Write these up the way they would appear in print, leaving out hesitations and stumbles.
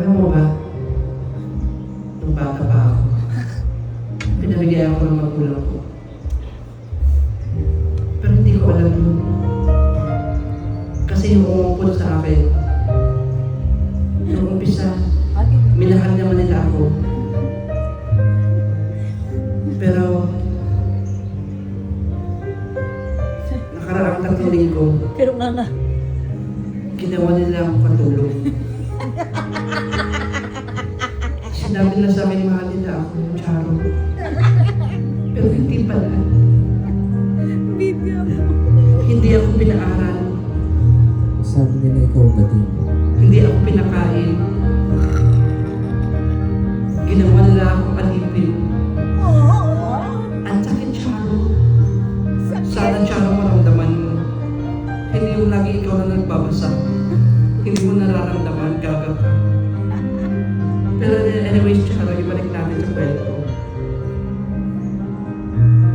Alam mo ba, nung bata pa ako, pinabigay ako ng magulang ko. Pero hindi ko alam yun. Kasi yung umungkot sa akin, nung umpisa, minahal naman nila ako. Pero, nakaraang 3 linggo, Pero nga. ginawa nila akong katulong. Sinabi nila sa akin, mahal nila ako ng Charo. Pero hindi pala. Video. Hindi ako pinaaral. Sabi nila ikaw ba din? Hindi ako pinakain. Ginawa nila akong alipin. Ang sakit, Charo. Sana, Charo, maramdaman mo. Hindi yung lagi ikaw na nagbabasa. Hindi mo nararamdaman, gaga ka. Pero anyways, Charo, ibalik natin sa kwento.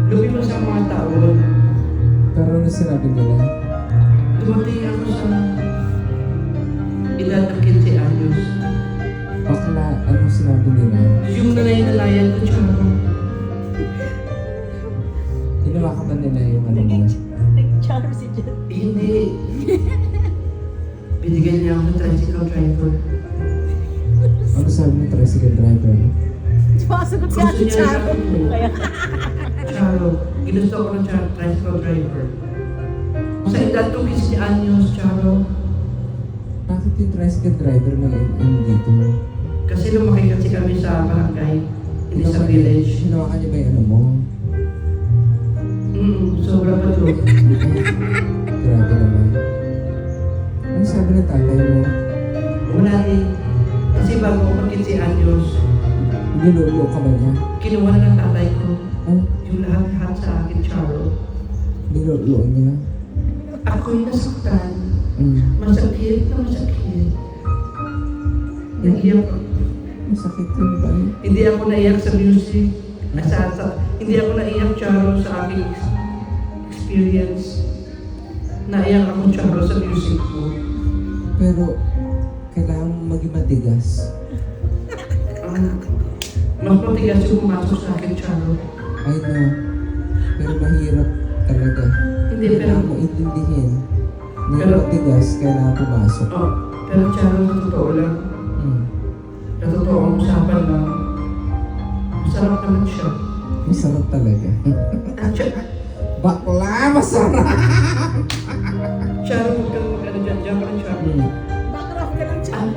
Lumipas ang mga taon. Pero ano sinabi nila? Dumating ako sa edad ng 15 anyos. Bakla, ano sinabi nila? Yung nanay-nalayan ko, Charo. Ginawa ka ba nila yung ano mo? Nag-charo si Jen. Hindi. Binigyan niya ako ng tricycle driver. Ano sabi ng tricycle driver? Sumasagot si Gusto Ate niya Charo. ako. Kaya, Charo, ginusto ko ng tricycle driver. Sa edad ko 15 anyos, Charo. Bakit yung tricycle driver na yun dito? Kasi lumaki kasi kami sa barangay, hindi sa village. Ginawa ka niya ba yung ano mo? Sobra pa to. Grabe naman. Ano sabi ng tatay mo? Wala eh. Kasi bago ako mag 15 anyos, Nilulo ka ba niya? kinuha na ng tatay ko Oh, yung lahat-lahat sa akin, Charo. nilulo niya? Ako'y nasaktan. Masakit na masakit. Naiyak ako. Masakit yun ba? Hindi ako naiyak sa music. Hindi ako naiyak, Charo, sa aking experience. Naiyak ako, Charo, sa music ko. Pero, kailangan mo maging matigas. Mas matigas yung pumasok sa akin, Charo. I know. Pero mahirap talaga. Hindi, pero... Kailangan mo intindihin. Na yung Pero- matigas, kailangan pumasok. Oh, pero Charo, sa totoo lang, sa totoong usapan lang, masarap naman siya. Masarap talaga. At Bakla, masarap! Charo, huwag kang mag-ano dyan, dyan ka lang, Charo. background ka lang, Charo.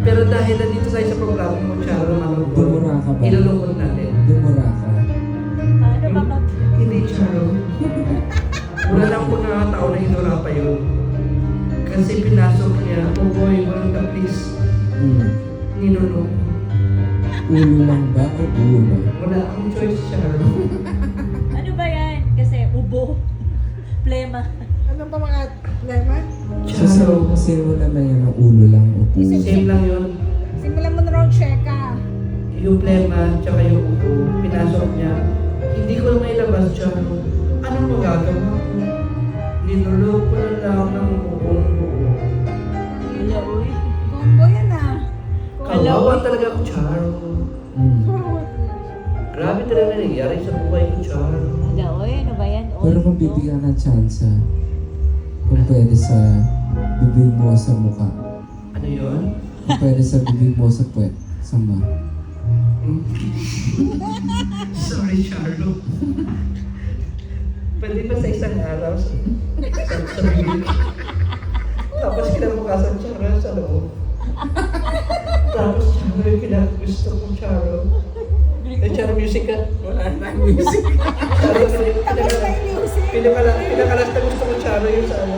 Pero dahil nandito tayo sa programa mo, Charo, manong Dumura ka ba? ilulungkot natin. Dumura ka. Ano bakit? Hindi, Charo. Wala lang po na tao na hinura pa yun. Kasi pinasok niya, oh boy, walang please, ninunok. Ulo lang ba o ulo? Wala akong choice, Charo. Ano ba yan? Kasi ubo. Plema. Ano pa mga lemon? Charo, Kasi mo naman yan ang ulo lang o ulo. same lang yun. Simulan mo na raw cheka. Yung plema, tsaka yung upo, pinasok niya. Hindi ko na mailabas, Charo. Anong magagawa ko? Ninulog ko na lang ng buong buo. Wala, uy. Combo yan ah. Kawawa talaga ako, Charo. Combo. Grabe talaga nangyayari sa buhay ko, Charo. Wala, uy. Ano ba yan? Pero kung bibigyan ng chance, kung pwede sa bibig mo sa mukha, Ano yun? kung pwede sa bibig mo sa puwet, sama. Sorry, Charo. Pwede ba sa isang araw sa bibig? Tapos kinabukasan, Charo, sa loob. Tapos, Charo, yung gusto ko, Charo. Eh, Charo, music ka? Wala na music. Charo, pinakalas na gusto ko, Charo, yung sa ano.